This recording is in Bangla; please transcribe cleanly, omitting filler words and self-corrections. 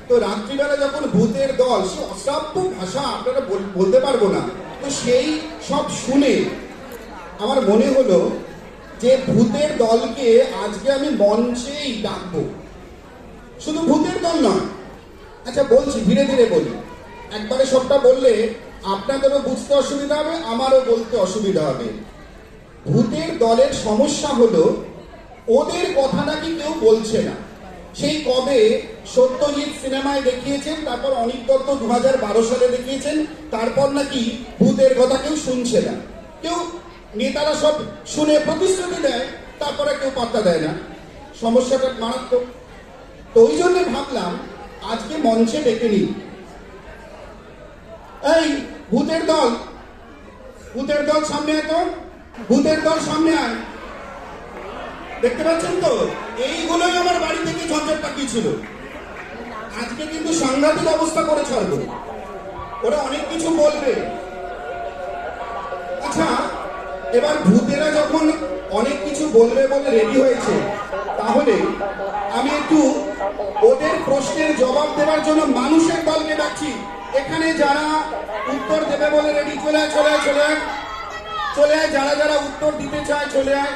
তো রাত্রিবেলা যখন ভূতের দল, সে অশ্রাব্য ভাষা আপনারা বলতে পারবো না, তো সেই সব শুনে আমার মনে হলো যে ভূতের দলকে আজকে আমি মঞ্চেই ডাকবো। শুধু ভূতের দল নয়, আচ্ছা বলছি, ধীরে ধীরে বলি, একবারে সবটা বললে আপনাদেরও বুঝতে অসুবিধা হবে, আমারও বলতে অসুবিধা হবে। ভূতের দলের সমস্যা হলো ওদের কথা নাকি কেউ বলছে না। সেই কবে সত্যজিৎ সিনেমায় দেখিয়েছেন, তারপর অনিক দত্ত 2012 সালে দেখিয়েছেন, তারপর নাকি ভূতের কথা কেউ শুনছে না। কেউ, নেতারা সব শুনে প্রতিশ্রুতি দেয়, তারপরে কেউ পাত্তা দেয় না। সমস্যাটা মারাত্মক। তো ওই জন্য ভাবলাম আজকে মঞ্চে ডেকে নিই। এই ভূতের দল, ভূতের দল সামনে আয় তো, ভূতের দল সামনে আয়। দেখতে পাচ্ছেন তো, এইগুলোই আমার বাড়ি থেকে ঝঞ্ঝট পাকিয়েছিল। আজকে কিন্তু সাংঘাতিক অবস্থা করে ছাড়বো, ওরা অনেক কিছু বলবে। আচ্ছা, এবার ভূতেরা যখন অনেক কিছু বলবে বলে রেডি হয়েছে, তাহলে আমি একটু ওদের প্রশ্নের জবাব দেওয়ার জন্য মানুষের দলকে ডাকছি। এখানে যারা উত্তর দেবে বলে রেডি, চলে আয়, চলে আয়, চলে আয়, চলে আয়, যারা যারা উত্তর দিতে চায় চলে আয়।